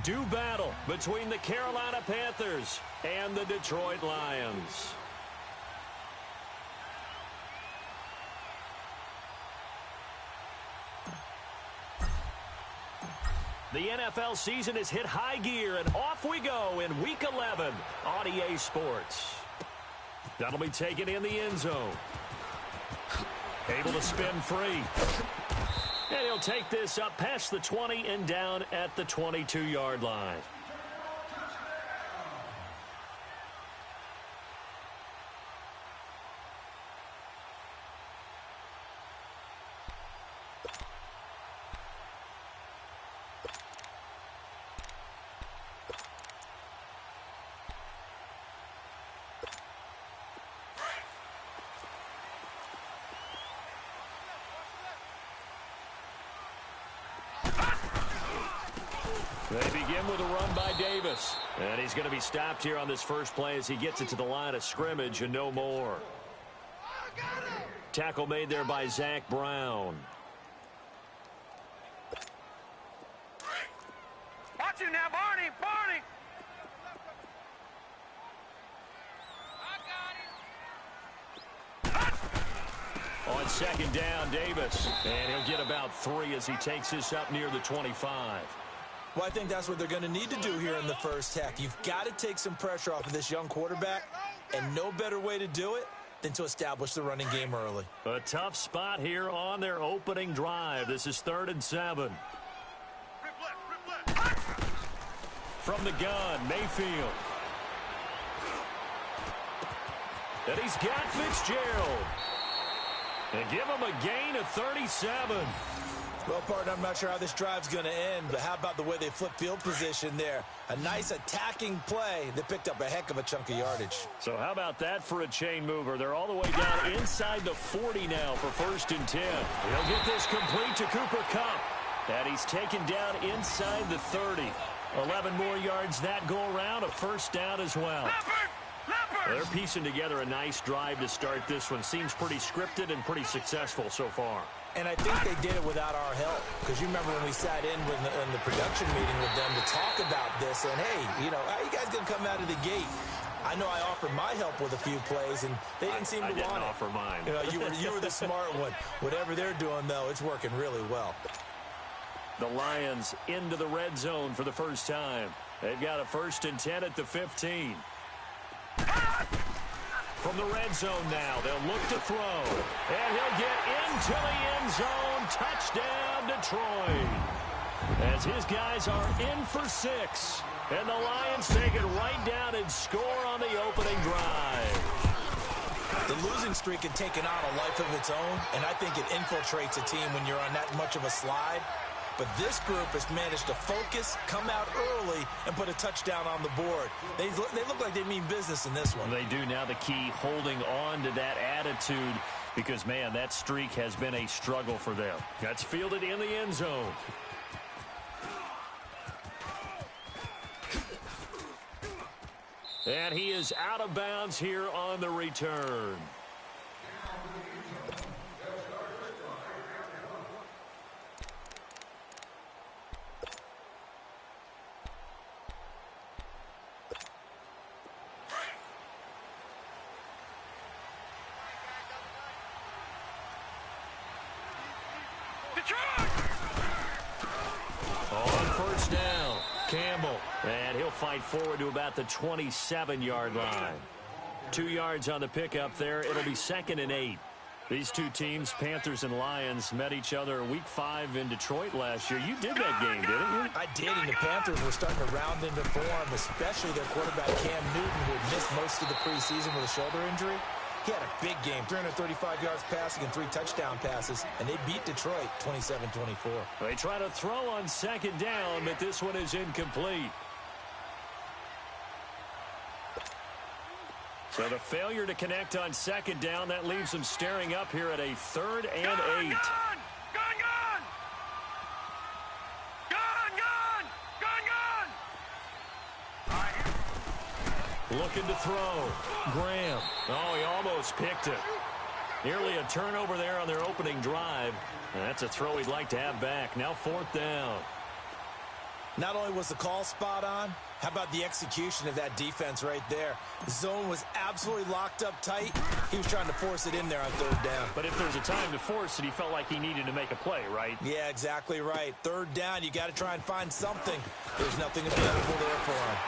do battle between the Carolina Panthers and the Detroit Lions. The NFL season has hit high gear, and off we go in Week 11 on EA Sports. That'll be taken in the end zone. Able to spin free. And he'll take this up past the 20 and down at the 22-yard line. They begin with a run by Davis. And he's going to be stopped here on this first play as he gets it to the line of scrimmage and no more. Tackle made there by Zach Brown. Watch him now, Barney! Barney! On second down, Davis. And he'll get about 3 as he takes this up near the 25. Well, I think that's what they're going to need to do here in the first half. You've got to take some pressure off of this young quarterback, and no better way to do it than to establish the running game early. A tough spot here on their opening drive. This is 3rd and 7. From the gun, Mayfield. And he's got Fitzgerald. And give him a gain of 37. Well, partner, I'm not sure how this drive's going to end, but how about the way they flip field position there? A nice attacking play that picked up a heck of a chunk of yardage. So how about that for a chain mover? They're all the way down inside the 40 now for 1st and 10. He'll get this complete to Cooper Kupp. And he's taken down inside the 30. 11 more yards that go around, a first down as well. They're piecing together a nice drive to start this one. Seems pretty scripted and pretty successful so far. And I think they did it without our help. Because you remember when we sat in the production meeting with them to talk about this. And, hey, you know, how you guys going to come out of the gate? I know I offered my help with a few plays, and they didn't seem to want it. I didn't offer mine. You know, you were the smart one. Whatever they're doing, though, it's working really well. The Lions into the red zone for the first time. They've got a 1st and 10 at the 15. From the red zone now, they'll look to throw. And he'll get into the end zone. Touchdown, Detroit. As his guys are in for 6. And the Lions take it right down and score on the opening drive. The losing streak had taken on a life of its own, and I think it infiltrates a team when you're on that much of a slide. But this group has managed to focus, come out early, and put a touchdown on the board. They look like they mean business in this one. They do. Now the key, holding on to that attitude, because, man, that streak has been a struggle for them. That's fielded in the end zone. And he is out of bounds here on the return. And he'll fight forward to about the 27-yard line. 2 yards on the pickup there. It'll be 2nd and 8. These two teams, Panthers and Lions, met each other Week 5 in Detroit last year. You did that game, didn't you? I did, and the Panthers were starting to round into form, especially their quarterback Cam Newton, who had missed most of the preseason with a shoulder injury. He had a big game, 335 yards passing and 3 touchdown passes, and they beat Detroit 27-24. They try to throw on 2nd down, but this one is incomplete. So the failure to connect on 2nd down, that leaves them staring up here at a 3rd and 8. Looking to throw. Graham. Oh, he almost picked it. Nearly a turnover there on their opening drive. And that's a throw he'd like to have back. Now 4th down. Not only was the call spot on, how about the execution of that defense right there? The zone was absolutely locked up tight. He was trying to force it in there on third down. But if there's a time to force it, he felt like he needed to make a play, right? Yeah, exactly right. Third down, you got to try and find something. There's nothing available there for him.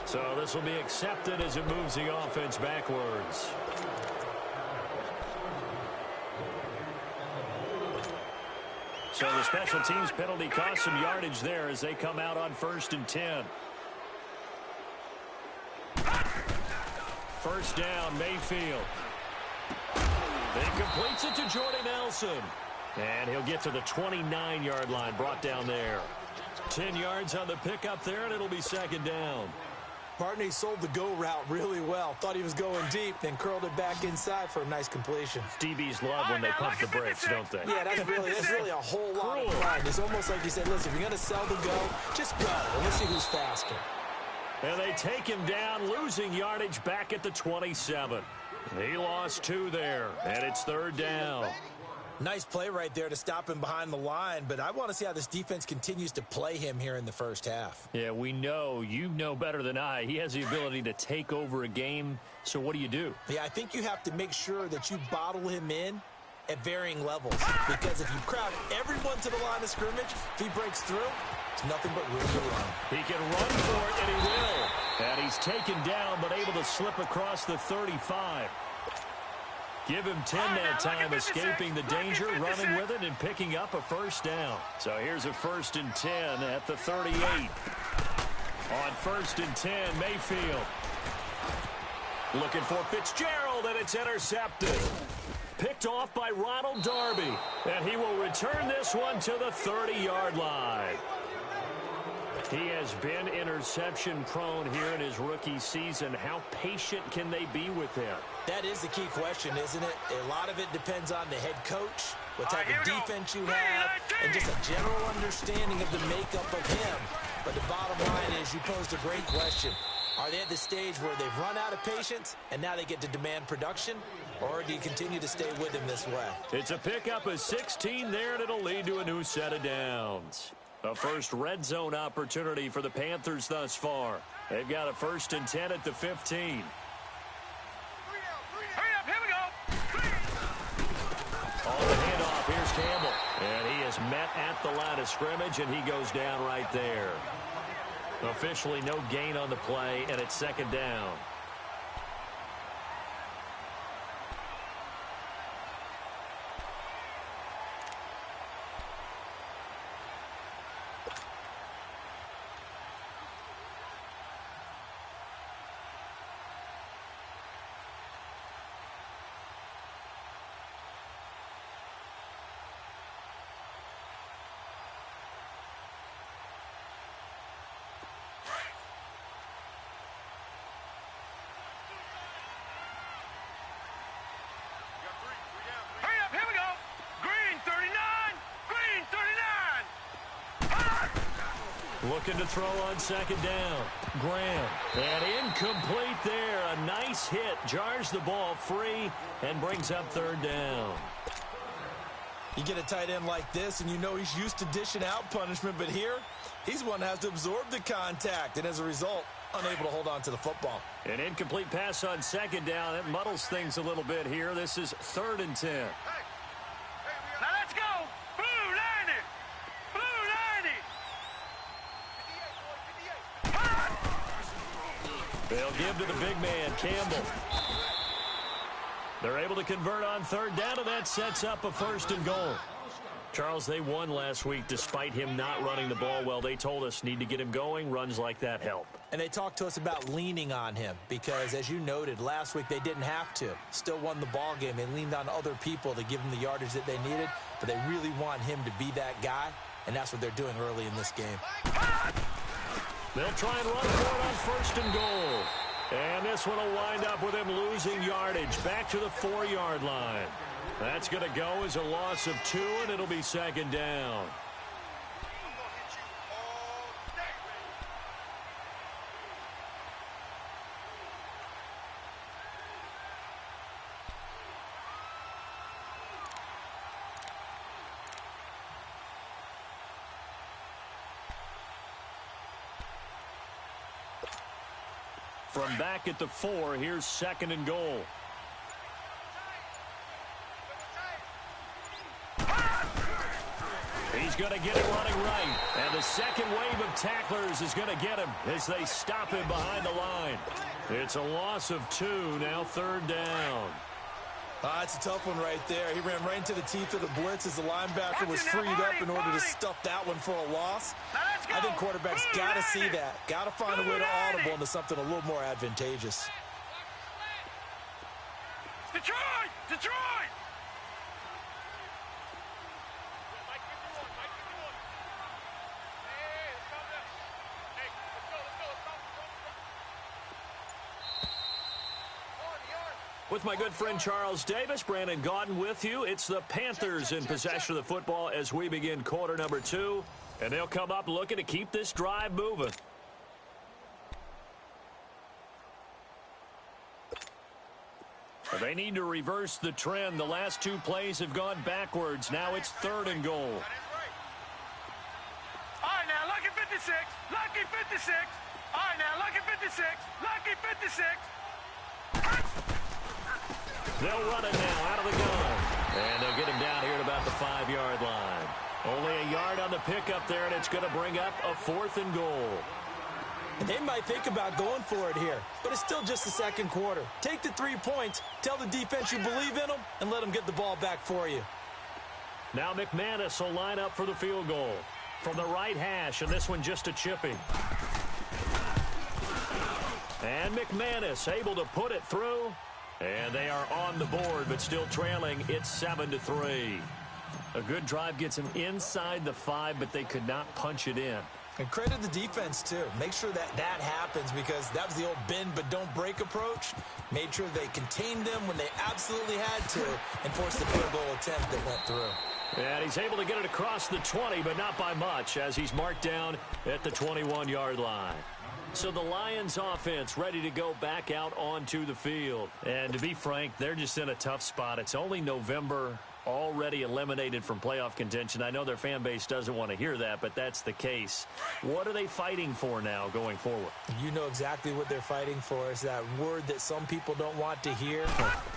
So this will be accepted as it moves the offense backwards. So the special teams penalty cost some yardage there as they come out on 1st and 10. First down, Mayfield. Then completes it to Jordy Nelson. And he'll get to the 29-yard line, brought down there. 10 yards on the pickup there, and it'll be 2nd down. Partner, he sold the go route really well. Thought he was going deep, then curled it back inside for a nice completion. DBs love when they pump the brakes, don't they? Yeah, that's really a whole lot of fun. It's almost like you said, listen, if you're going to sell the go, just go, and let's see who's faster. And they take him down, losing yardage back at the 27. He lost 2 there, and it's 3rd down. Nice play right there to stop him behind the line, but I want to see how this defense continues to play him here in the first half. Yeah, we know. You know better than I. He has the ability to take over a game, so what do? Yeah, I think you have to make sure that you bottle him in at varying levels, because if you crowd everyone to the line of scrimmage, if he breaks through, it's nothing but room to run. He can run for it, and he will. And he's taken down, but able to slip across the 35. Give him 10 that time, escaping the danger, running with it, and picking up a first down. So here's a 1st and 10 at the 38. On 1st and 10, Mayfield. Looking for Fitzgerald, and it's intercepted. Picked off by Ronald Darby. And he will return this one to the 30-yard line. He has been interception-prone here in his rookie season. How patient can they be with him? That is the key question, isn't it? A lot of it depends on the head coach, what type of defense you have, and just a general understanding of the makeup of him. But the bottom line is you posed a great question. Are they at the stage where they've run out of patience and now they get to demand production? Or do you continue to stay with him this way? It's a pickup of 16 there, and it'll lead to a new set of downs. A first red zone opportunity for the Panthers thus far. They've got a 1st and 10 at the 15. Here we go. On the handoff, here's Campbell. And he is met at the line of scrimmage, and he goes down right there. Officially no gain on the play, and it's 2nd down. Here we go. Green 39. Green 39. Looking to throw on 2nd down. Graham. And incomplete there. A nice hit. Jars the ball free and brings up 3rd down. You get a tight end like this, and you know he's used to dishing out punishment, but here, he's one that has to absorb the contact, and as a result, unable to hold on to the football. An incomplete pass on 2nd down. It muddles things a little bit here. This is 3rd and 10. Now let's go. Blue 90. Blue 90. They'll give to the big man, Campbell. They're able to convert on 3rd down, and that sets up a 1st and goal. Charles, they won last week despite him not running the ball well. They told us need to get him going. Runs like that help. And they talked to us about leaning on him because, as you noted, last week they didn't have to. Still won the ball game. They leaned on other people to give them the yardage that they needed, but they really want him to be that guy, and that's what they're doing early in this game. They'll try and run for it on 1st and goal. And this one will wind up with him losing yardage back to the 4-yard line. That's going to go as a loss of 2, and it'll be 2nd down. From back at the 4, here's 2nd and goal. He's going to get it running right. And the second wave of tacklers is going to get him as they stop him behind the line. It's a loss of 2, now 3rd down. It's a tough one right there. He ran right into the teeth of the blitz as the linebacker was freed up in order to stuff that one for a loss. I think quarterbacks got to see that. Got to find a way to audible into something a little more advantageous. Detroit! Detroit! With my good friend Charles Davis, Brandon Gaudin with you. It's the Panthers in possession of the football as we begin quarter number 2. And they'll come up looking to keep this drive moving. They need to reverse the trend. The last 2 plays have gone backwards. Now it's 3rd and goal. All right, now, lucky 56. Lucky 56. All right, now, lucky 56. Lucky 56. They'll run it now out of the gun. And they'll get him down here at about the 5-yard line. Only a yard on the pickup there, and it's going to bring up a 4th and goal. They might think about going for it here, but it's still just the second quarter. Take the 3 points, tell the defense you believe in them, and let them get the ball back for you. Now McManus will line up for the field goal. From the right hash, and this one just a chipping. And McManus able to put it through. And they are on the board, but still trailing. It's 7-3. A good drive gets them inside the 5, but they could not punch it in. And credit the defense, too. Make sure that happens because that was the old bend but don't break approach. Made sure they contained them when they absolutely had to and forced the field goal attempt that went through. And he's able to get it across the 20, but not by much as he's marked down at the 21-yard line. So the Lions offense ready to go back out onto the field. And to be frank, they're just in a tough spot. It's only November, already eliminated from playoff contention. I know their fan base doesn't want to hear that, but that's the case. What are they fighting for now going forward? You know exactly what they're fighting for. Is that word that some people don't want to hear,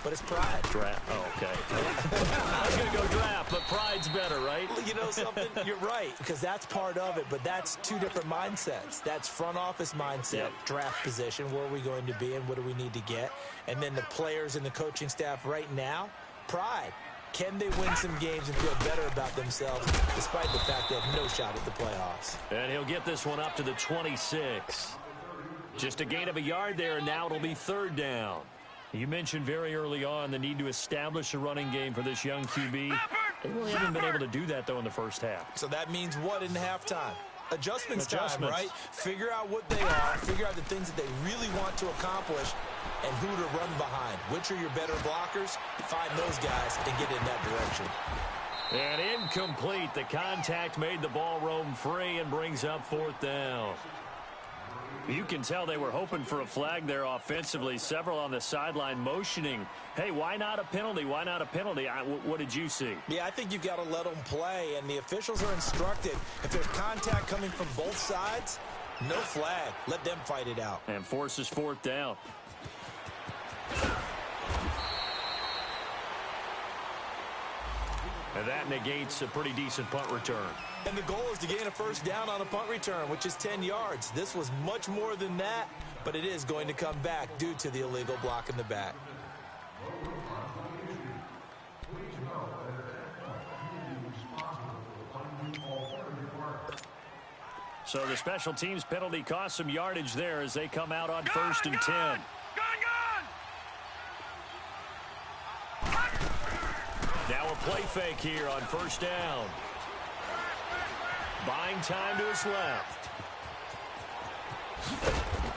but it's pride. Draft. Oh, okay. I was going to go draft, but pride's better, right? You know something? You're right, because that's part of it, but that's 2 different mindsets. That's front office mindset, yep. Draft position, where are we going to be and what do we need to get? And then the players and the coaching staff right now, pride. Can they win some games and feel better about themselves despite the fact they have no shot at the playoffs? And he'll get this one up to the 26. Just a gain of a yard there, and now it'll be 3rd down. You mentioned very early on the need to establish a running game for this young QB. They really haven't been able to do that, though, in the first half. So that means what in halftime? Adjustments time, right? Figure out what they are, figure out the things that they really want to accomplish, and who to run behind. Which are your better blockers? Find those guys and get in that direction. And incomplete. The contact made the ball roam free and brings up 4th down. You can tell they were hoping for a flag there offensively. Several on the sideline motioning. Hey, why not a penalty? Why not a penalty? What did you see? Yeah, I think you've got to let them play, and the officials are instructed. If there's contact coming from both sides, no flag. Let them fight it out. And forces 4th down. And that negates a pretty decent punt return. And the goal is to gain a 1st down on a punt return, which is 10 yards. This was much more than that, but it is going to come back due to the illegal block in the back. So the special teams penalty cost some yardage there as they come out on 1st and 10. Now a play fake here on 1st down. Buying time to his left.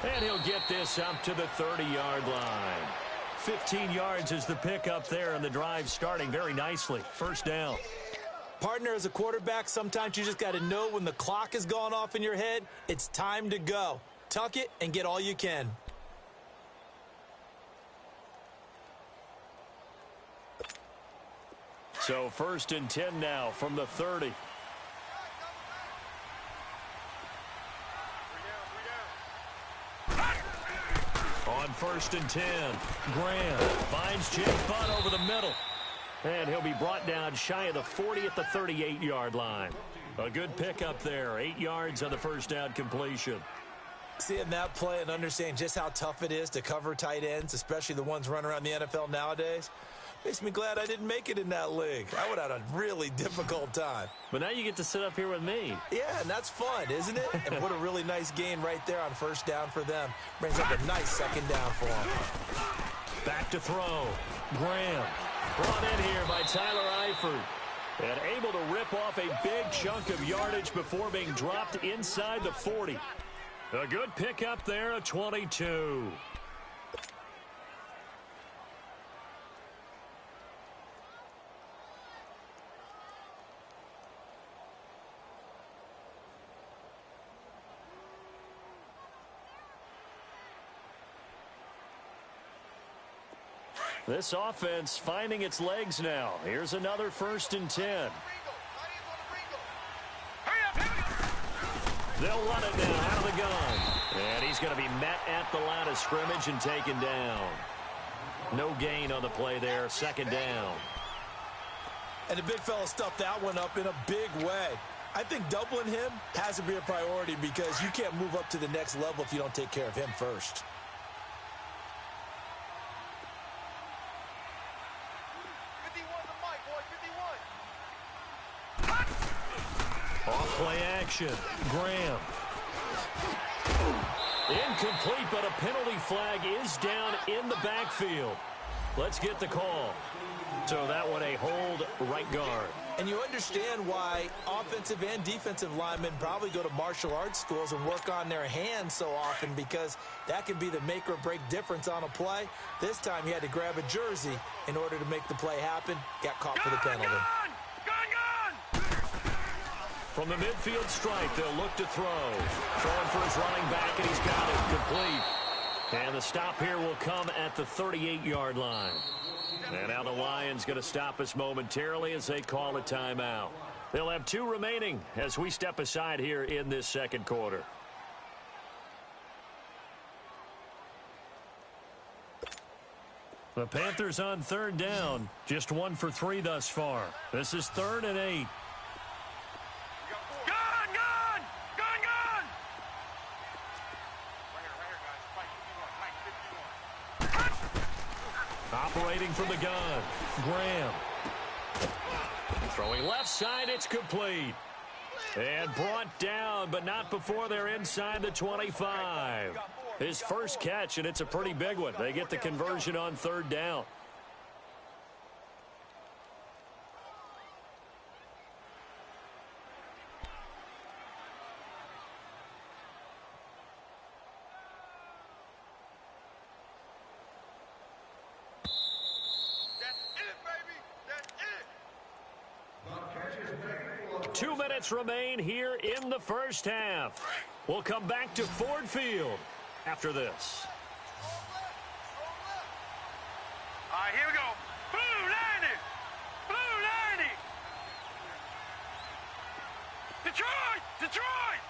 And he'll get this up to the 30-yard line. 15 yards is the pickup there, and the drive starting very nicely. 1st down. Partner, as a quarterback, sometimes you just got to know when the clock has gone off in your head, it's time to go. Tuck it and get all you can. So 1st and 10 now from the 30. first and 10. Graham finds Jake Butt over the middle. And he'll be brought down shy of the 40 at the 38-yard line. A good pickup there. 8 yards on the first down completion. Seeing that play and understanding just how tough it is to cover tight ends, especially the ones running around the NFL nowadays, makes me glad I didn't make it in that league. I would have had a really difficult time. But now you get to sit up here with me. Yeah, and that's fun, isn't it? And what a really nice gain right there on first down for them. Brings up a nice second down for them. Back to throw. Graham brought in here by Tyler Eifert. And able to rip off a big chunk of yardage before being dropped inside the 40. A good pickup there, a 22. This offense finding its legs now. Here's another first and 10. They'll run it now out of the gun. And he's going to be met at the line of scrimmage and taken down. No gain on the play there. Second down. And the big fella stuffed that one up in a big way. I think doubling him has to be a priority because you can't move up to the next level if you don't take care of him first. Off-play action. Graham. Incomplete, but a penalty flag is down in the backfield. Let's get the call. So that one a hold right guard. And you understand why offensive and defensive linemen probably go to martial arts schools and work on their hands so often because that can be the make or break difference on a play. This time he had to grab a jersey in order to make the play happen. Got caught for the penalty. From the midfield stripe, they'll look to throw. Throwing for his running back, and he's got it complete. And the stop here will come at the 38-yard line. And now the Lions going to stop us momentarily as they call a timeout. They'll have 2 remaining as we step aside here in this second quarter. The Panthers on third down. Just 1 for 3 thus far. This is 3rd and 8. Operating from the gun, Graham. Throwing left side, it's complete. And brought down, but not before they're inside the 25. His first catch, and it's a pretty big one. They get the conversion on third down. Remain here in the first half. We'll come back to Ford Field after this. All right, here we go. Blue 90. Blue 90. Detroit. Detroit.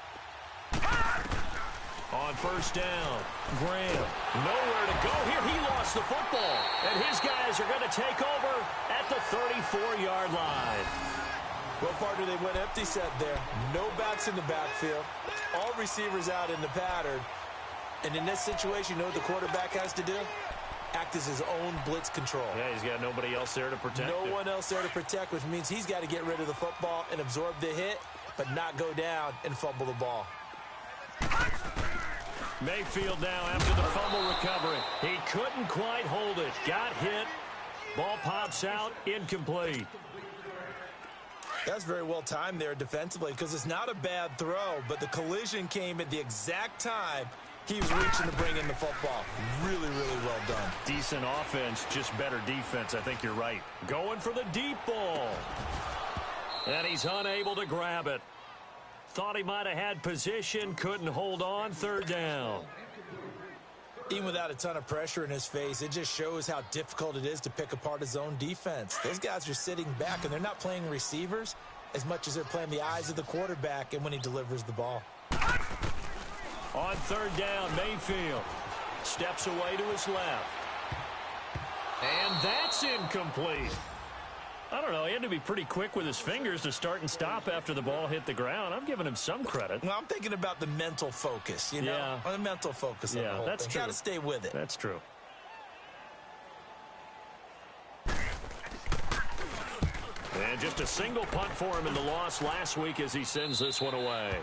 On first down, Graham. Nowhere to go here. He lost the football. And his guys are going to take over at the 34-yard line. Well, partner, they went empty set there. No backs in the backfield. All receivers out in the pattern. And in this situation, you know what the quarterback has to do? Act as his own blitz control. Yeah, he's got nobody else there to protect No him. one else there to protect, which means he's got to get rid of the football and absorb the hit, but not go down and fumble the ball. Mayfield now after the fumble recovery. He couldn't quite hold it. Got hit. Ball pops out. Incomplete. That's very well timed there defensively because it's not a bad throw, but the collision came at the exact time he was reaching to bring in the football. Really, really well done. Decent offense, just better defense. I think you're right. Going for the deep ball. And he's unable to grab it. Thought he might have had position, couldn't hold on. Third down. Even without a ton of pressure in his face, it just shows how difficult it is to pick apart his own defense. Those guys are sitting back, and they're not playing receivers as much as they're playing the eyes of the quarterback and when he delivers the ball. On third down, Mayfield. Steps away to his left. And that's incomplete. I don't know. He had to be pretty quick with his fingers to start and stop after the ball hit the ground. I'm giving him some credit. Well, I'm thinking about the mental focus, you know? Yeah. The mental focus of the whole that's thing. true. Got to stay with it. That's true. And just a single punt for him in the loss last week as he sends this one away.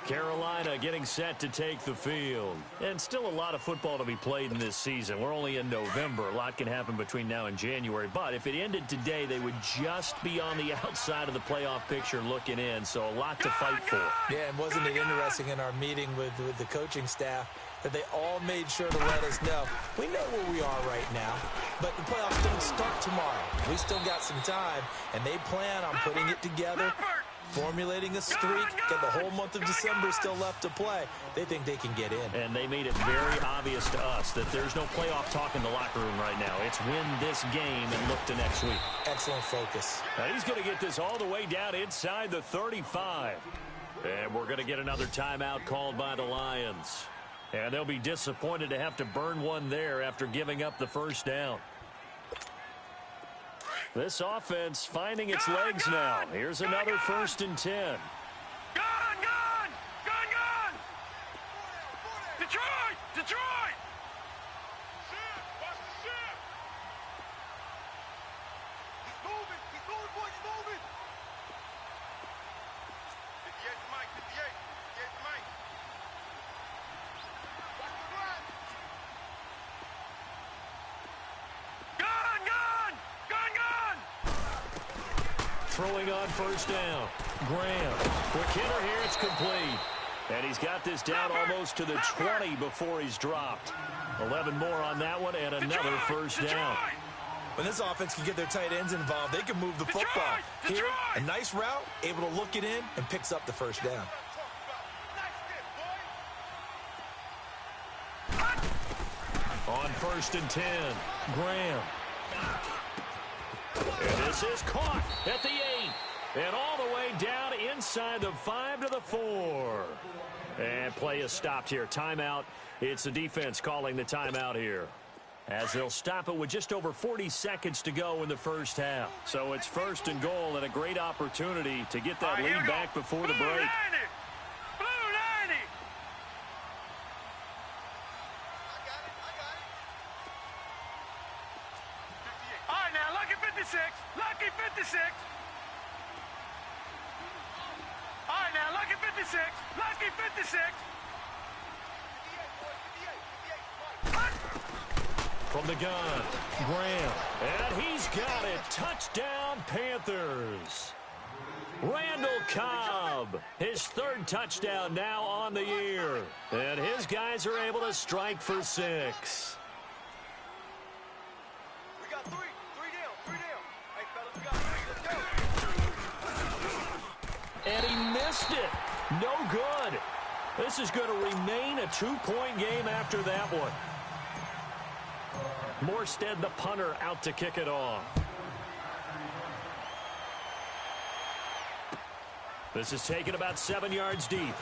Carolina getting set to take the field. And still a lot of football to be played in this season. We're only in November. A lot can happen between now and January. But if it ended today, they would just be on the outside of the playoff picture looking in. So a lot to fight for. Yeah, and wasn't it interesting in our meeting with the coaching staff that they all made sure to let us know, we know where we are right now, but the playoffs don't start tomorrow. We still got some time, and they plan on putting it together, formulating a streak, get the whole month of December still left to play. They think they can get in. And they made it very obvious to us that there's no playoff talk in the locker room right now. It's win this game and look to next week. Excellent focus. Now he's going to get this all the way down inside the 35. And we're going to get another timeout called by the Lions. And they'll be disappointed to have to burn one there after giving up the first down. This offense finding its legs now. Here's another 1st and 10. Gone! Gone! Gone! Gone! Detroit! Detroit! Shit! Watch the shit! He's moving! He's moving, boys! He's moving! 58's Mike! 58! 58's Mike! Watch the run! Gone! Gone! Gone! Gone! Throwing on 1st down. Graham. Quick hitter here. It's complete. And he's got this down almost to the 20 before he's dropped. 11 more on that one and another 1st down. When this offense can get their tight ends involved, they can move the football. Here, a nice route, able to look it in, and picks up the 1st down. On 1st and 10, Graham. And this is caught at the 8. And all the way down inside the 5 to the 4. And play is stopped here. Timeout. It's the defense calling the timeout here, as they'll stop it with just over 40 seconds to go in the first half. So it's 1st and goal and a great opportunity to get that lead back before the break. Blue 90! All right, now, lucky 56. Lucky 56. All right, now, lucky 56. Lucky 56. From the gun, Graham. And he's got it. Touchdown, Panthers. Randall Cobb, his 3rd touchdown now on the year. And his guys are able to strike for 6. We got 3. 3 down. 3 down. Hey, fellas, we got 3. Let's go. And he missed it. No good. This is going to remain a 2-point game after that one. Morstead, the punter, out to kick it off. This is taken about 7 yards deep.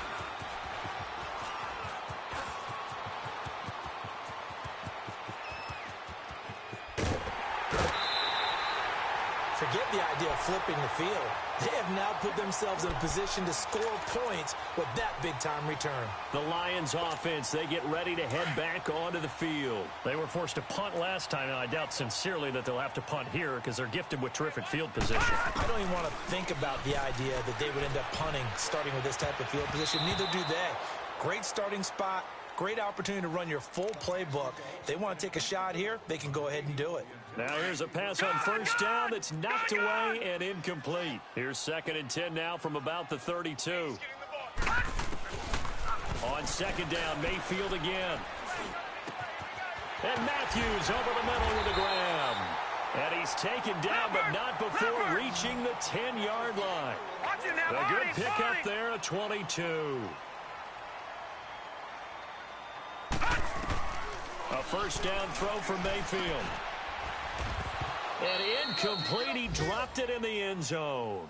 Forget the idea of flipping the field. They have now put themselves in a position to score points with that big-time return. The Lions offense, they get ready to head back onto the field. They were forced to punt last time, and I doubt sincerely that they'll have to punt here because they're gifted with terrific field position. I don't even want to think about the idea that they would end up punting starting with this type of field position. Neither do they. Great starting spot, great opportunity to run your full playbook. If they want to take a shot here, they can go ahead and do it. Now here's a pass on 1st down that's knocked away and incomplete. Here's 2nd and 10 now from about the 32. On 2nd down, Mayfield again. And Matthews over the middle with a grab. And he's taken down, but not before reaching the 10-yard line. A good pickup there at 22. A 1st down throw for Mayfield. And incomplete. He dropped it in the end zone.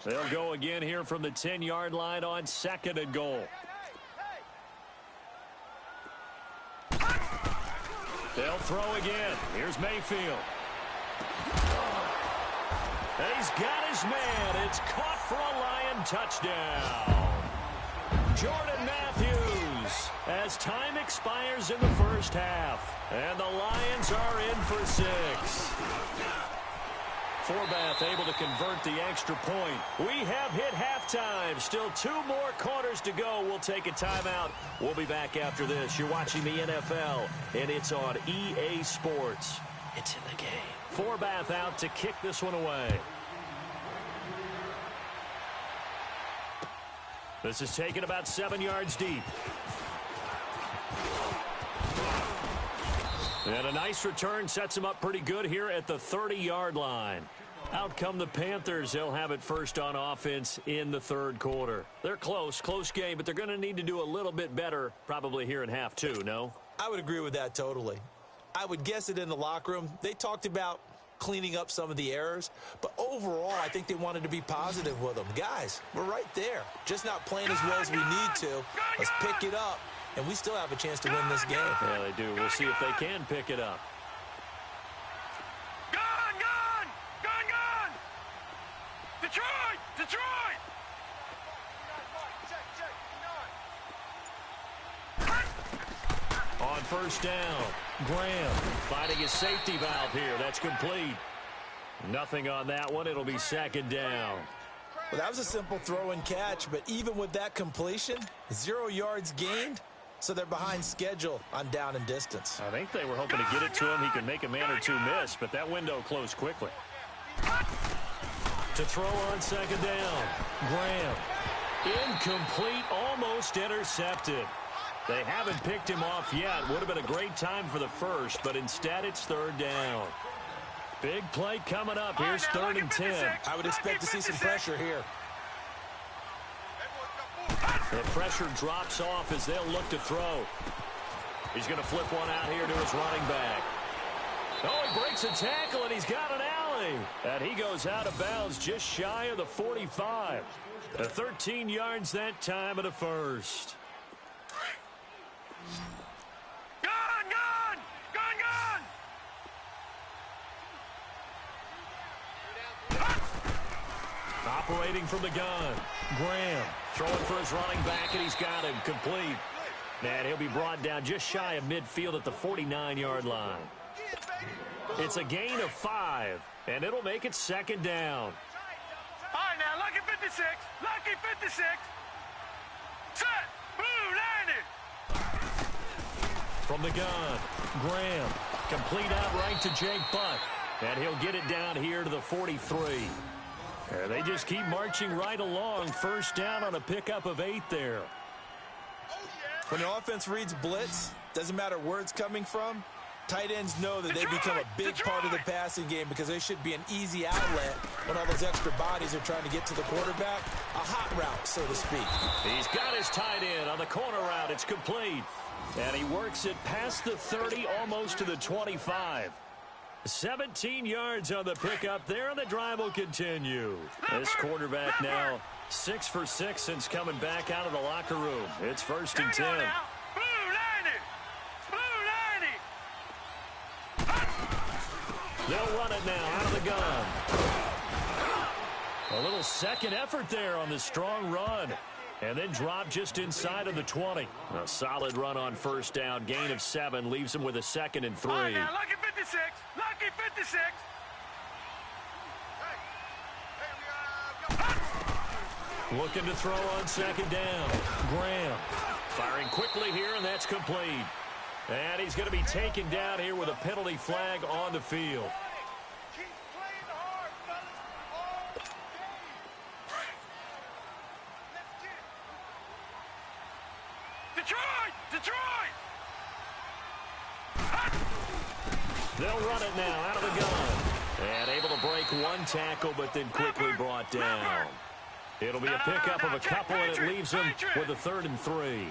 They'll go again here from the 10-yard line on 2nd and goal. They'll throw again. Here's Mayfield. And he's got his man. It's caught for a Lion touchdown. Jordan Matthews, as time expires in the first half. And the Lions are in for 6. Forbath able to convert the extra point. We have hit halftime. Still 2 more quarters to go. We'll take a timeout. We'll be back after this. You're watching the NFL, and it's on EA Sports. It's in the game. Forbath out to kick this one away. This is taken about 7 yards deep. And a nice return sets him up pretty good here at the 30-yard line. Out come the Panthers. They'll have it first on offense in the 3rd quarter. They're close game, but they're going to need to do a little bit better probably here in half 2, no? I would agree with that totally. I would guess it in the locker room. They talked about cleaning up some of the errors, but overall, I think they wanted to be positive with them. Guys, we're right there. Just not playing as well as we need to. Let's pick it up, and we still have a chance to win this game. Yeah, they do. We'll see if they can pick it up. Detroit! On first down, Graham finding his safety valve here. That's complete. Nothing on that one. It'll be 2nd down. Well, that was a simple throw and catch, but even with that completion, 0 yards gained, so they're behind schedule on down and distance. I think they were hoping to get it to him. He could make a man or 2 miss, but that window closed quickly. To throw on 2nd down, Graham. Incomplete, almost intercepted. They haven't picked him off yet. Would have been a great time for the first, but instead it's 3rd down. Big play coming up. Here's 3rd and 10. I would expect to see some pressure here. The pressure drops off as they'll look to throw. He's going to flip one out here to his running back. Oh, he breaks a tackle, and he's got an alley. And he goes out of bounds just shy of the 45. 13 yards that time of the first. Operating from the gun, Graham throwing for his running back, and he's got him complete. And he'll be brought down just shy of midfield at the 49-yard line. It's a gain of 5, and it'll make it 2nd down. All right, now, lucky 56, lucky 56. Set, blue, landed. From the gun, Graham, complete out right to Jake Butt. And he'll get it down here to the 43. And they just keep marching right along. First down on a pickup of 8 there. When the offense reads blitz, doesn't matter where it's coming from, tight ends know that they become a big part of the passing game because they should be an easy outlet when all those extra bodies are trying to get to the quarterback. A hot route, so to speak. He's got his tight end on the corner route. It's complete. And he works it past the 30, almost to the 25. 17 yards on the pickup there, and the drive will continue. This quarterback now 6 for 6 since coming back out of the locker room. It's 1st and 10. They'll run it now out of the gun. A little second effort there on the strong run. And then drop just inside of the 20. A solid run on first down. Gain of 7 leaves him with a 2nd and 3. All right, now, lucky 56. Lucky 56. Looking to throw on 2nd down. Graham firing quickly here, and that's complete. And he's going to be taken down here with a penalty flag on the field. Detroit! They'll run it now out of the gun. And able to break one tackle, but then quickly brought down. It'll be a pickup of a couple, and it leaves him with a 3rd and 3.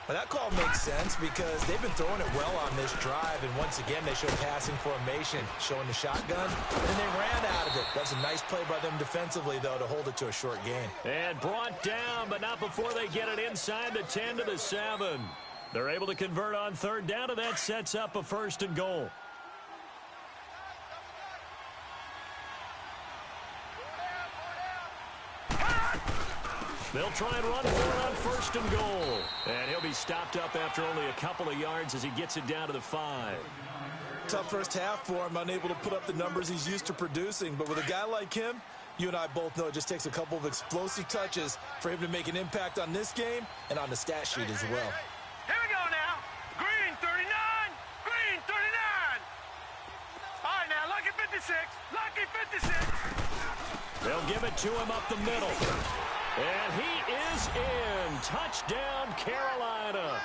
Well, that call makes sense because they've been throwing it well on this drive, and once again, they show passing formation, showing the shotgun, and they ran out of it. That's a nice play by them defensively, though, to hold it to a short gain. And brought down, but not before they get it inside the 10 to the 7. They're able to convert on third down, and that sets up a 1st and goal. They'll try and run for it on 1st and goal. And he'll be stopped up after only a couple of yards as he gets it down to the 5. Tough first half for him, unable to put up the numbers he's used to producing. But with a guy like him, you and I both know it just takes a couple of explosive touches for him to make an impact on this game and on the stat sheet as well. Here we go now. Green 39. Green 39. All right, now, lucky 56. Lucky 56. They'll give it to him up the middle. And he is in. Touchdown, Carolina.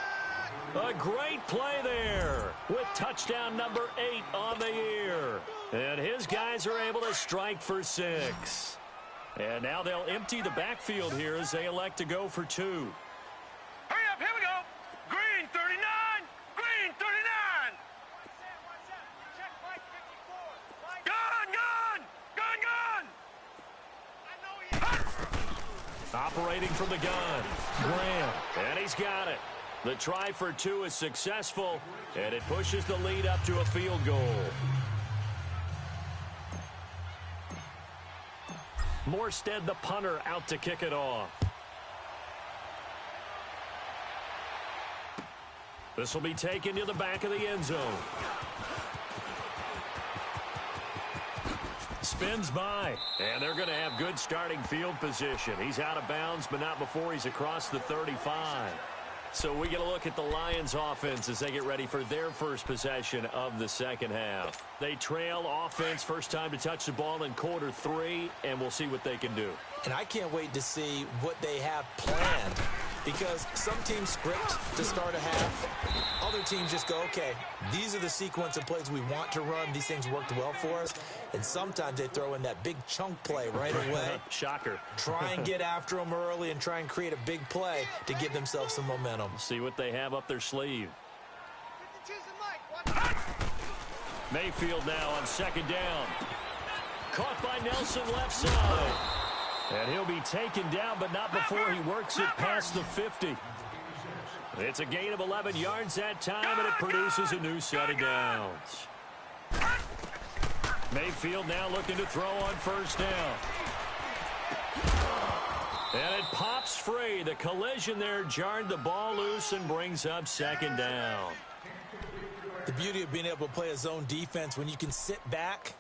A great play there with touchdown number 8 on the year. And his guys are able to strike for 6. And now they'll empty the backfield here as they elect to go for 2. Hurry up, here we go. Green 39. Green 39. Gun, gun. Gun, gun. Operating from the gun, Graham, and he's got it. The try for 2 is successful, and it pushes the lead up to a field goal. Morstead, the punter, out to kick it off. This will be taken to the back of the end zone. Spins by, and they're going to have good starting field position. He's out of bounds, but not before he's across the 35. So we get a look at the Lions offense as they get ready for their first possession of the second half. They trail offense, first time to touch the ball in quarter 3, and we'll see what they can do. And I can't wait to see what they have planned, because some teams script to start a half. Other teams just go, okay, these are the sequence of plays we want to run. These things worked well for us. And sometimes they throw in that big chunk play right away. Shocker. Try and get after them early and try and create a big play to give themselves some momentum. See what they have up their sleeve. Mayfield now on second down. Caught by Nelson left side. And he'll be taken down, but not before he works it past the 50. It's a gain of 11 yards that time, and it produces a new set of downs. Mayfield now looking to throw on first down. And it pops free. The collision there jarred the ball loose and brings up second down. The beauty of being able to play a zone defense when you can sit back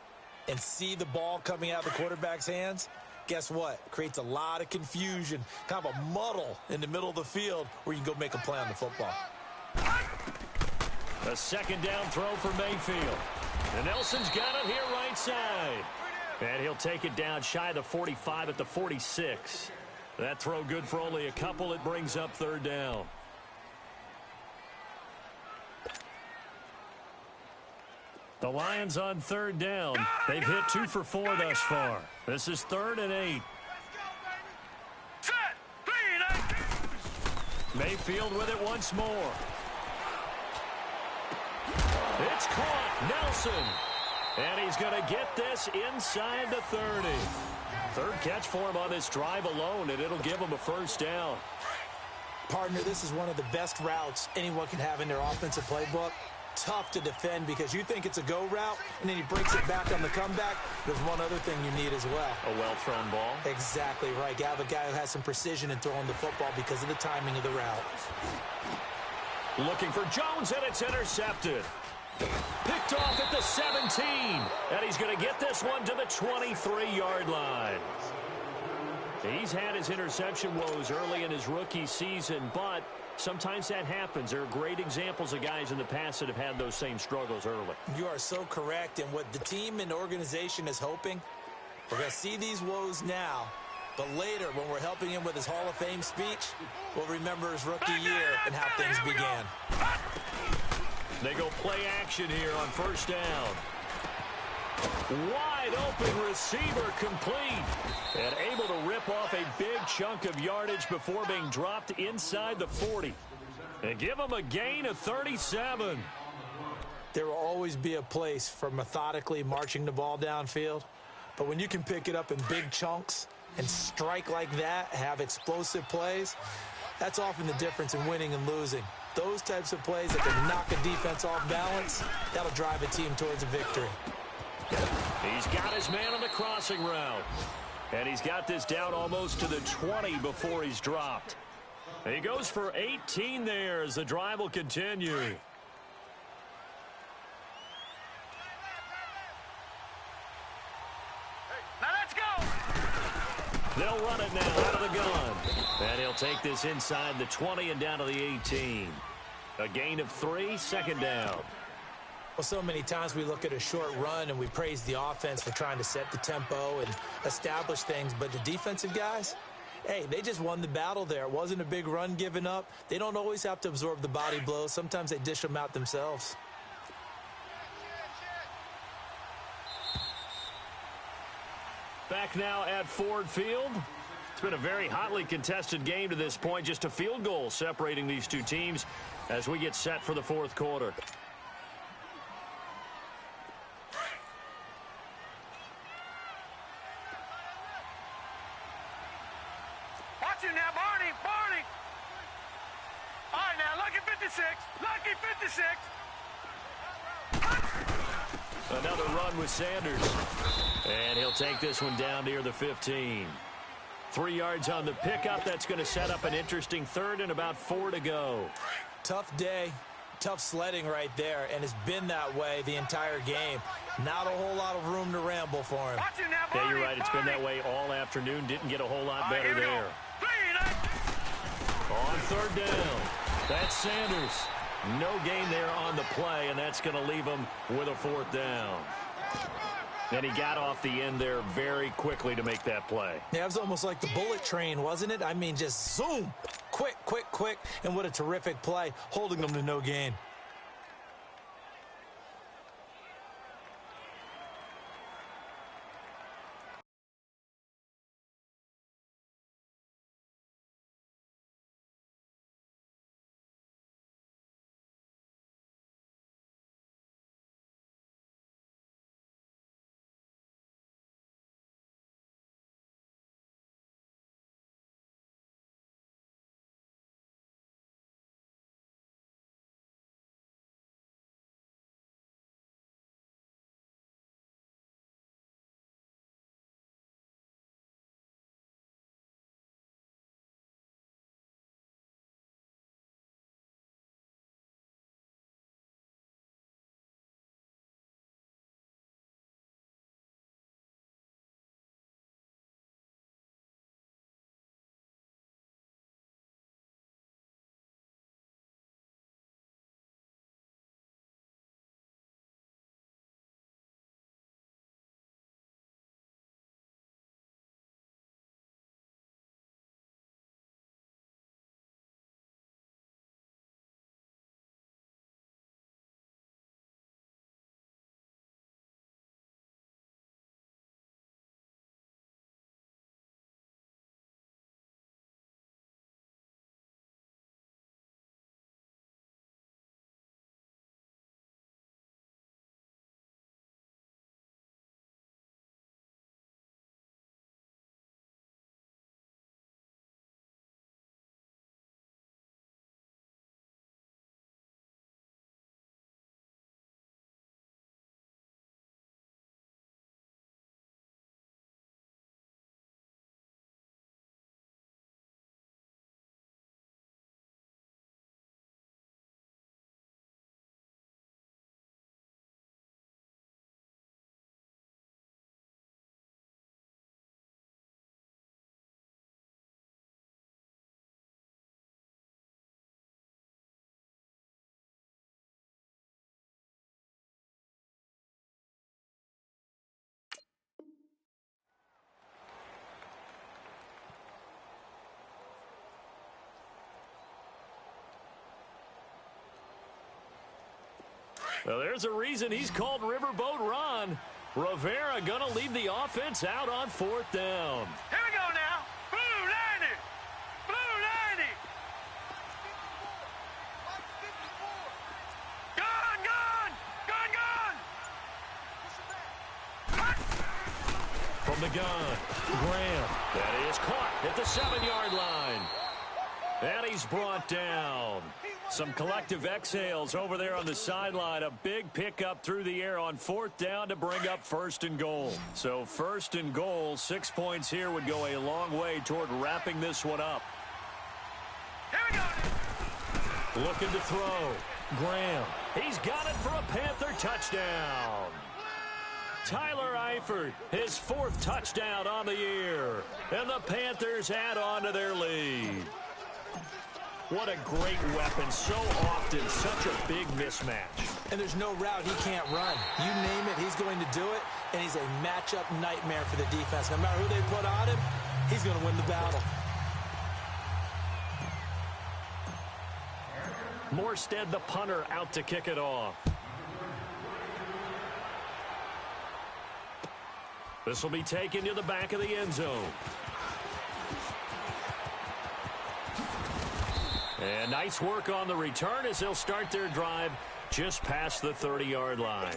and see the ball coming out of the quarterback's hands, guess what? Creates a lot of confusion, kind of a muddle in the middle of the field where you can go make a play on the football. A second down throw for Mayfield. And Nelson's got it here right side. And he'll take it down shy of the 45 at the 46. That throw good for only a couple. It brings up third down. The Lions on third down. They've hit 2 for 4 thus far. This is 3rd and 8. Mayfield with it once more. It's caught. Nelson. And he's going to get this inside the 30. Third catch for him on this drive alone, and it'll give him a first down. Partner, this is one of the best routes anyone can have in their offensive playbook. Tough to defend because you think it's a go route, and then he breaks it back on the comeback. There's one other thing you need as well. A well-thrown ball. Exactly right. You have a guy who has some precision in throwing the football because of the timing of the route. Looking for Jones, and it's intercepted. Picked off at the 17. And he's going to get this one to the 23-yard line. He's had his interception woes early in his rookie season, but sometimes that happens. There are great examples of guys in the past that have had those same struggles early. You are so correct. And what the team and organization is hoping, we're going to see these woes now, but later when we're helping him with his Hall of Fame speech, we'll remember his rookie year and how things began. They go play action here on first down. Wide open receiver complete. And able to rip off a big chunk of yardage before being dropped inside the 40. And give them a gain of 37. There will always be a place for methodically marching the ball downfield. But when you can pick it up in big chunks and strike like that, have explosive plays, that's often the difference in winning and losing. Those types of plays that can knock a defense off balance, that'll drive a team towards a victory. He's got his man on the crossing route. And he's got this down almost to the 20 before he's dropped. He goes for 18 there as the drive will continue. Now let's go. They'll run it now out of the gun. And he'll take this inside the 20 and down to the 18. A gain of 3, second down. Well, so many times we look at a short run and we praise the offense for trying to set the tempo and establish things. But the defensive guys, hey, they just won the battle there. It wasn't a big run given up. They don't always have to absorb the body blows. Sometimes they dish them out themselves. Back now at Ford Field. It's been a very hotly contested game to this point. Just a field goal separating these two teams as we get set for the fourth quarter. Watch it now, Barney. Barney. All right, now, lucky 56. Lucky 56. Another run with Sanders. And he'll take this one down near the 15. 3 yards on the pickup. That's going to set up an interesting third and about 4 to go. Tough day, tough sledding right there, and it's been that way the entire game. Not a whole lot of room to ramble for him. Watch it now, Yeah, Barney. you're right. It's been that way all afternoon. Didn't get a whole lot better here we go. there. 3, On third down, that's Sanders. No gain there on the play, and that's going to leave him with a fourth down. And he got off the end there very quickly to make that play. Yeah, it was almost like the bullet train, wasn't it? I mean, just zoom. Quick, quick, quick. And what a terrific play, holding them to no gain. Well, there's a reason he's called Riverboat Ron. Rivera going to lead the offense out on fourth down. Here we go now. Blue 90. Blue 90. the gun. Graham. That is caught at the 7-yard line. And he's brought down. Some collective exhales over there on the sideline. A big pickup through the air on 4th down to bring up 1st and goal. So 1st and goal, 6 points here would go a long way toward wrapping this one up. Here we go. Looking to throw. Graham. He's got it for a Panther touchdown. Tyler Eifert, his 4th touchdown on the year. And the Panthers add on to their lead. What a great weapon. So often, such a big mismatch. And there's no route he can't run. You name it, he's going to do it. And he's a matchup nightmare for the defense. No matter who they put on him, he's going to win the battle. Morstead, the punter, out to kick it off. This will be taken to the back of the end zone. And nice work on the return as they'll start their drive just past the 30-yard line.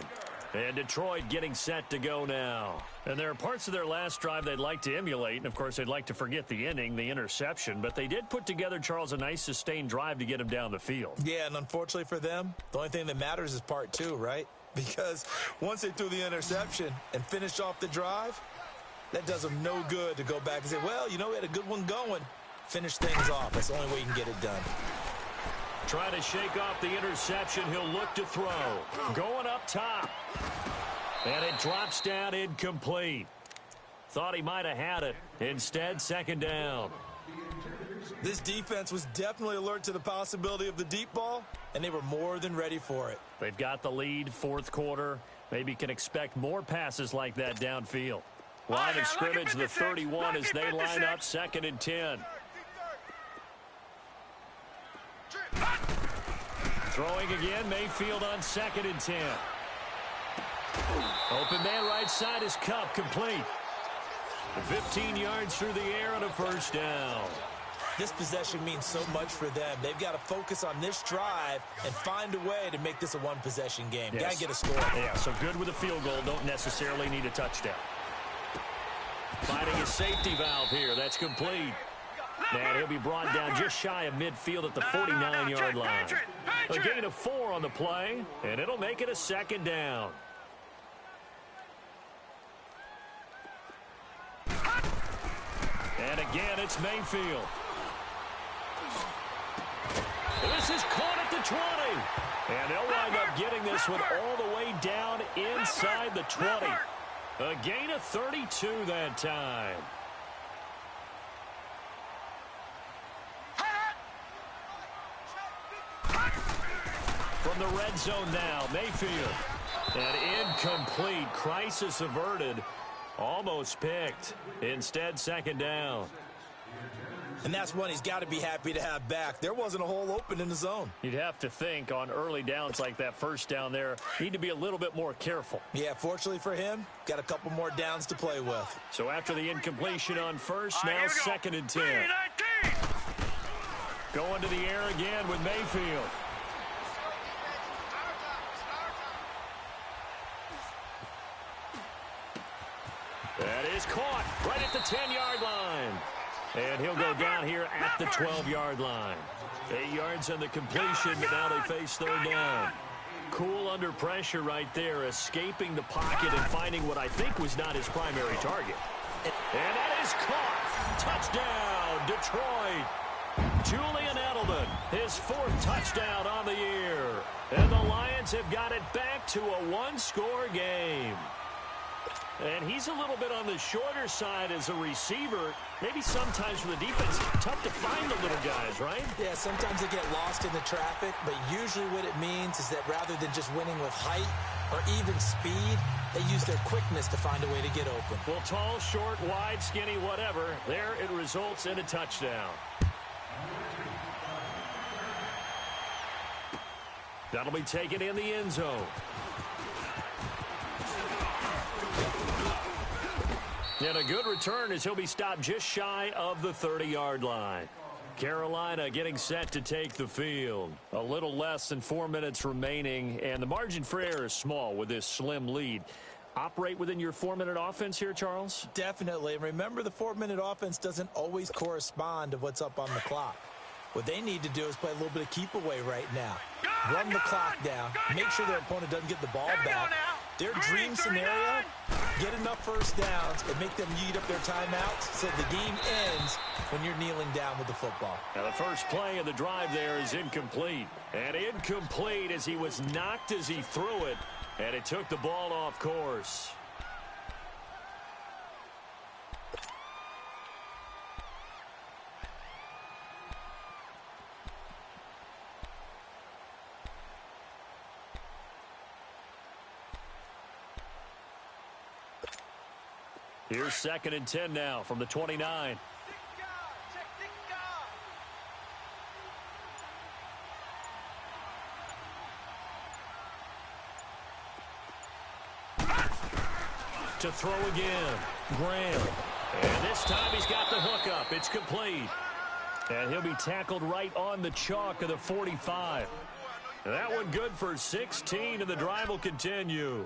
And Detroit getting set to go now. And there are parts of their last drive they'd like to emulate. And, of course, they'd like to forget the inning, the interception. But they did put together, Charles, a nice sustained drive to get him down the field. Yeah, and unfortunately for them, the only thing that matters is part 2, right? Because once they threw the interception and finished off the drive, that does them no good to go back and say, well, you know, we had a good one going. Finish things off. That's the only way you can get it done. Trying to shake off the interception. He'll look to throw. Going up top. And it drops down incomplete. Thought he might have had it. Instead, 2nd down. This defense was definitely alert to the possibility of the deep ball, and they were more than ready for it. They've got the lead, 4th quarter. Maybe can expect more passes like that downfield. Line of scrimmage, the 31 as they line up 2nd and 10. Throwing again, Mayfield on 2nd and 10. Open man right side is Cup, complete. 15 yards through the air and a 1st down. This possession means so much for them. They've got to focus on this drive and find a way to make this a one-possession game. Yes. Got to get a score. Yeah, so good with a field goal. Don't necessarily need a touchdown. Finding a safety valve here. That's complete. And he'll be brought down just shy of midfield at the 49-yard line. A gain of 4 on the play, and it'll make it a 2nd down. And again, it's Mayfield. This is caught at the 20. And they'll wind up getting this one all the way down inside the 20. A gain of 32 that time. From the red zone now, Mayfield. And incomplete. Crisis averted. Almost picked. Instead, 2nd down. And that's one he's got to be happy to have back. There wasn't a hole open in the zone. You'd have to think on early downs like that 1st down there, need to be a little bit more careful. Yeah, fortunately for him, got a couple more downs to play with. So after the incompletion on 1st, now 2nd and 10. Going to the air again with Mayfield. That is caught right at the 10-yard line. And he'll go down here at the 12-yard line. 8 yards on the completion, but now they face 3rd down. Cool under pressure right there, escaping the pocket and finding what I think was not his primary target. And that is caught. Touchdown, Detroit. Julian Edelman, his 4th touchdown on the year. And the Lions have got it back to a 1-score game. And he's a little bit on the shorter side as a receiver. Maybe sometimes for the defense, tough to find the little guys, right? Yeah, sometimes they get lost in the traffic, but usually what it means is that rather than just winning with height or even speed, they use their quickness to find a way to get open. Well, tall, short, wide, skinny, whatever, there it results in a touchdown. That'll be taken in the end zone. And a good return as he'll be stopped just shy of the 30-yard line. Carolina getting set to take the field. A little less than 4 minutes remaining, and the margin for error is small with this slim lead. operate within your 4-minute offense here, Charles? Definitely. And remember, the 4-minute offense doesn't always correspond to what's up on the clock. What they need to do is play a little bit of keep away right now. Run the clock down. Make sure their opponent doesn't get the ball back. Their dream scenario, get enough first downs and make them eat up their timeouts so the game ends when you're kneeling down with the football. Now the first play of the drive there is incomplete. And incomplete as he was knocked as he threw it. And it took the ball off course. Here's 2nd and 10 now from the 29. To throw again. Graham. And this time he's got the hook up. It's complete. And he'll be tackled right on the chalk of the 45. That one good for 16, and the drive will continue.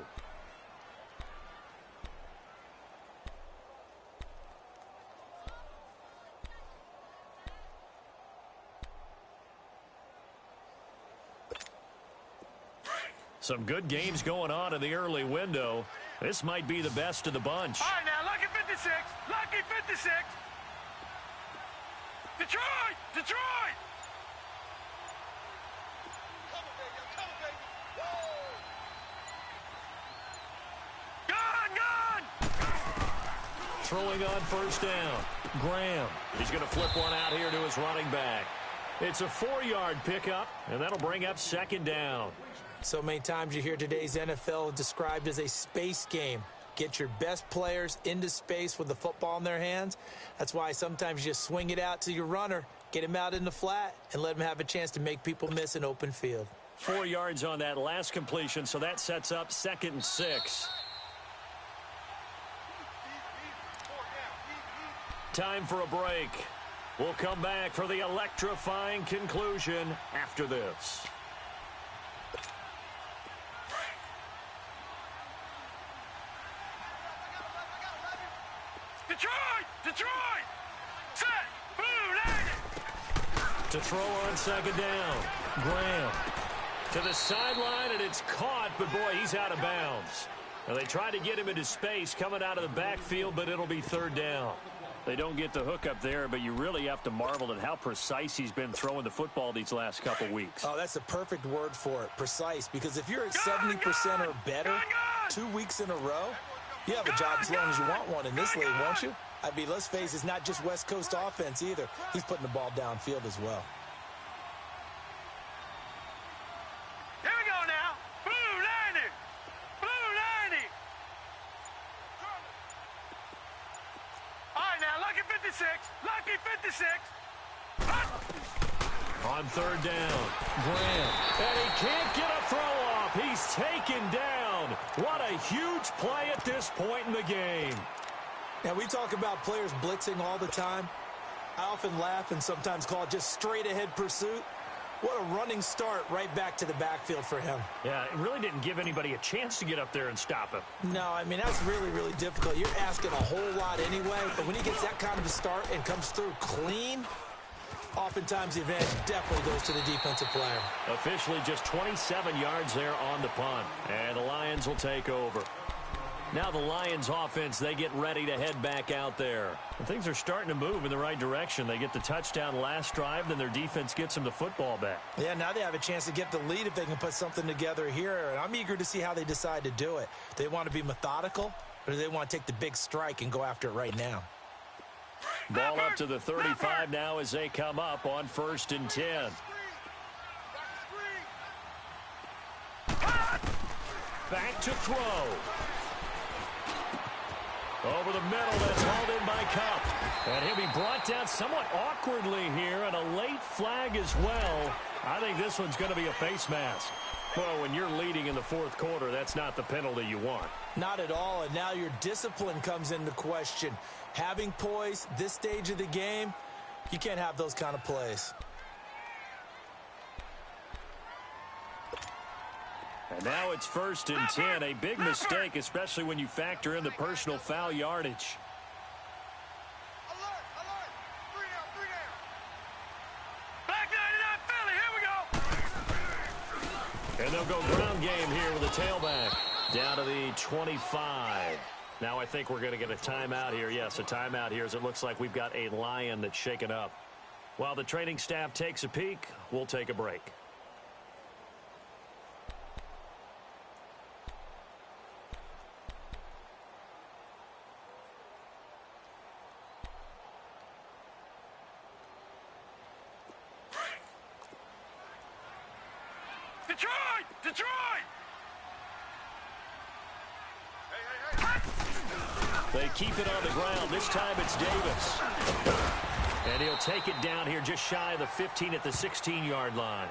Some good games going on in the early window. This might be the best of the bunch. All right, now, lucky 56. Lucky 56. Detroit! Detroit! Gone! Throwing on first down. Graham. He's going to flip one out here to his running back. It's a 4-yard pickup, and that'll bring up 2nd down. So many times you hear today's NFL described as a space game. Get your best players into space with the football in their hands. That's why sometimes you just swing it out to your runner, get him out in the flat, and let him have a chance to make people miss an open field. 4 yards on that last completion, so that sets up 2nd and 6. Time for a break. We'll come back for the electrifying conclusion after this. Detroit! Detroit! Set! Boom! To throw on 2nd down. Graham. To the sideline, and it's caught, but boy, he's out of bounds. Now, they tried to get him into space coming out of the backfield, but it'll be 3rd down. They don't get the hook up there, but you really have to marvel at how precise he's been throwing the football these last couple weeks. Oh, that's the perfect word for it, precise. Because if you're at 70% or better 2 weeks in a row, you have a job as long as you want one in this league, won't you? I mean, let's face it, it's not just West Coast offense either. He's putting the ball downfield as well. Here we go now. Blue 90. Blue 90. All right, now, lucky 56. Lucky 56. On 3rd down, Graham. And he can't get a throw off. He's taken down. What a huge play at this point in the game. Now, we talk about players blitzing all the time. I often laugh and sometimes call it just straight-ahead pursuit. What a running start right back to the backfield for him. Yeah, it really didn't give anybody a chance to get up there and stop him. No, I mean, that's really, really difficult. You're asking a whole lot anyway, but when he gets that kind of a start and comes through clean, oftentimes the advantage definitely goes to the defensive player. Officially just 27 yards there on the punt, and the Lions will take over. Now the Lions offense, they get ready to head back out there. And things are starting to move in the right direction. They get the touchdown last drive, then their defense gets them the football back. Yeah, now they have a chance to get the lead if they can put something together here. And I'm eager to see how they decide to do it. They want to be methodical, or do they want to take the big strike and go after it right now? Ball up to the 35 now as they come up on 1st and 10. Back to throw. Over the middle, that's hauled in by Cup. And he'll be brought down somewhat awkwardly here, and a late flag as well. I think this one's going to be a face mask. Well, when you're leading in the 4th quarter, that's not the penalty you want. Not at all, and now your discipline comes into question. Having poise, this stage of the game, you can't have those kind of plays. And now it's 1st and 10. A big mistake, especially when you factor in the personal foul yardage. Alert, alert. 3 down, 3 down. Black 99 Philly, here we go. And they'll go ground game here with a tailback. Down to the 25. Now I think we're going to get a timeout here. Yes, a timeout here as it looks like we've got a Lion that's shaken up. While the training staff takes a peek, we'll take a break. Detroit! Detroit! They keep it on the ground. This time it's Davis. And he'll take it down here just shy of the 15 at the 16-yard line.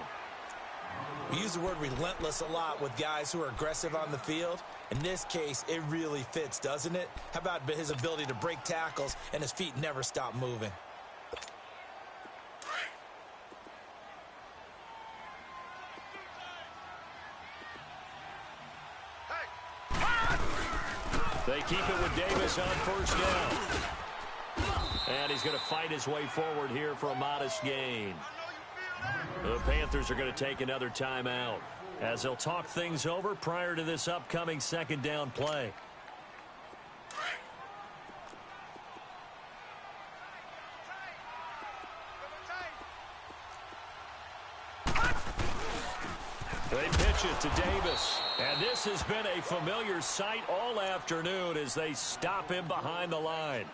We use the word relentless a lot with guys who are aggressive on the field. In this case, it really fits, doesn't it? How about his ability to break tackles and his feet never stop moving? They keep it with Davis on 1st down. And he's going to fight his way forward here for a modest gain. The Panthers are going to take another timeout as they'll talk things over prior to this upcoming 2nd down play. They pitch it to Davis. And this has been a familiar sight all afternoon as they stop him behind the line.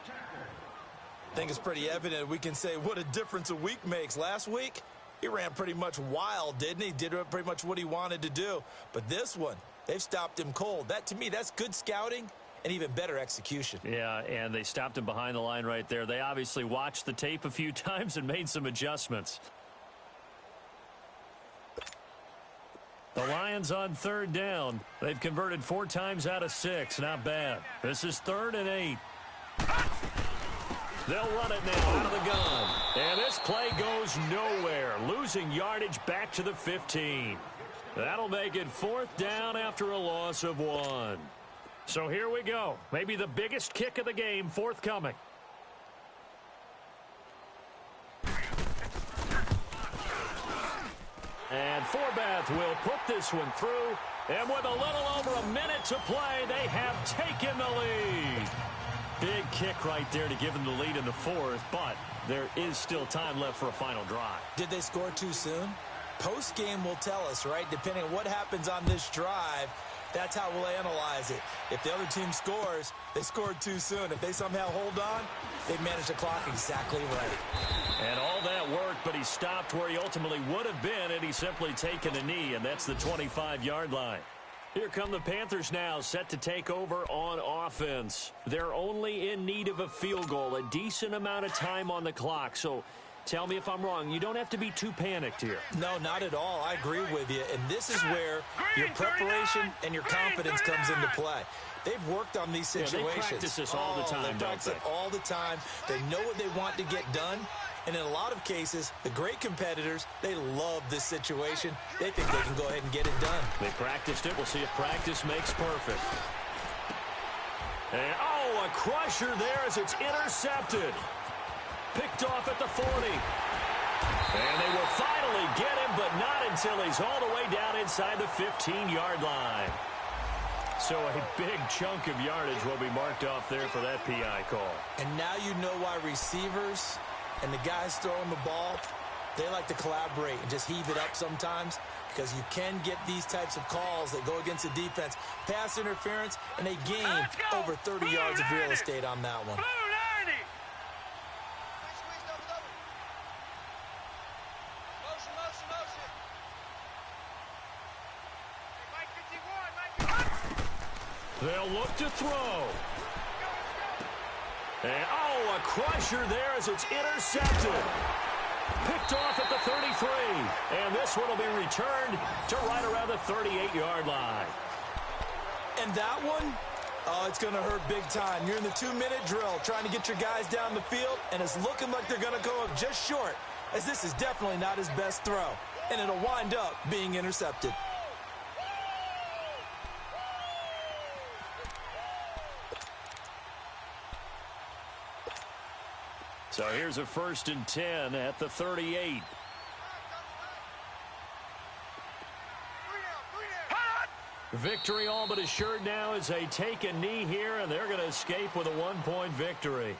I think it's pretty evident we can say what a difference a week makes. Last week, he ran pretty much wild, didn't he? Did pretty much what he wanted to do. But this one, they've stopped him cold. That, to me, that's good scouting and even better execution. Yeah, and they stopped him behind the line right there. They obviously watched the tape a few times and made some adjustments. The Lions on 3rd down. They've converted 4 times out of 6. Not bad. This is 3rd and 8. They'll run it now out of the gun. And this play goes nowhere. Losing yardage back to the 15. That'll make it 4th down after a loss of 1. So here we go. Maybe the biggest kick of the game forthcoming. And Forbath will put this one through. And with a little over a minute to play, they have taken the lead. Big kick right there to give them the lead in the 4th, but there is still time left for a final drive. Did they score too soon? Post-game will tell us, right? Depending on what happens on this drive, that's how we'll analyze it. If the other team scores, they scored too soon. If they somehow hold on, they managed the clock exactly right. And all that work, but he stopped where he ultimately would have been, and he's simply taken a knee, and that's the 25-yard line. Here come the Panthers now, set to take over on offense. They're only in need of a field goal, a decent amount of time on the clock. So tell me if I'm wrong. You don't have to be too panicked here. No, not at all. I agree with you. And this is where your preparation and your confidence comes into play. They've worked on these situations. Yeah, they practice this all the time, they practice it all the time. They know what they want to get done. And in a lot of cases, the great competitors, they love this situation. They think they can go ahead and get it done. They practiced it. We'll see if practice makes perfect. And, oh, a crusher there as it's intercepted. Picked off at the 40. And they will finally get him, but not until he's all the way down inside the 15-yard line. So a big chunk of yardage will be marked off there for that PI call. And now you know why receivers and the guys throwing the ball, they like to collaborate and just heave it up sometimes, because you can get these types of calls that go against the defense. Pass interference, and they gain over 30 yards of real estate on that one. They'll look to throw. And, oh, a crusher there as it's intercepted. Picked off at the 33. And this one will be returned to right around the 38-yard line. And that one, oh, it's going to hurt big time. You're in the 2-minute drill trying to get your guys down the field, and it's looking like they're going to go up just short, as this is definitely not his best throw. And it'll wind up being intercepted. So here's a 1st and 10 at the 38. Victory all but assured now as they take a knee here, and they're going to escape with a 1-point victory.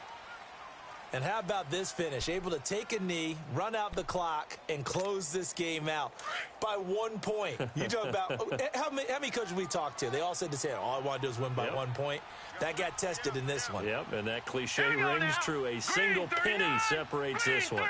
And how about this finish? Able to take a knee, run out the clock, and close this game out by 1 point. You talk about how many coaches we talked to? They all said the same. All I want to do is win by 1 point. That got tested in this one. Yep, and that cliche rings true. A single penny separates this one.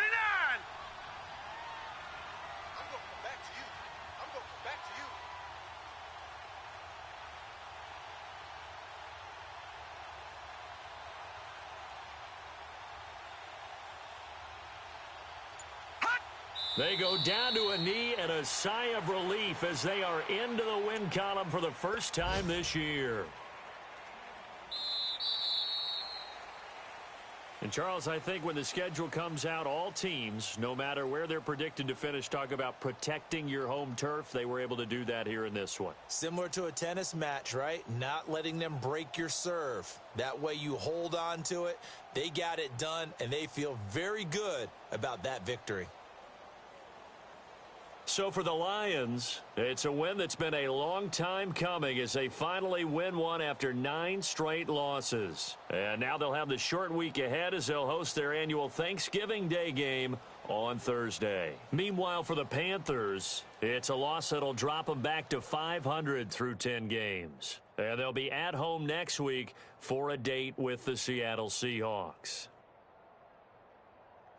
They go down to a knee and a sigh of relief as they are into the win column for the first time this year. And, Charles, I think when the schedule comes out, all teams, no matter where they're predicted to finish, talk about protecting your home turf. They were able to do that here in this one. Similar to a tennis match, right? Not letting them break your serve. That way you hold on to it. They got it done, and they feel very good about that victory. So for the Lions, it's a win that's been a long time coming as they finally win one after 9 straight losses. And now they'll have the short week ahead as they'll host their annual Thanksgiving Day game on Thursday. Meanwhile, for the Panthers, it's a loss that'll drop them back to 500 through 10 games. And they'll be at home next week for a date with the Seattle Seahawks.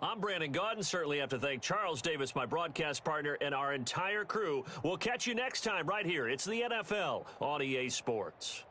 I'm Brandon Gaudin. Certainly have to thank Charles Davis, my broadcast partner, and our entire crew. We'll catch you next time right here. It's the NFL on EA Sports.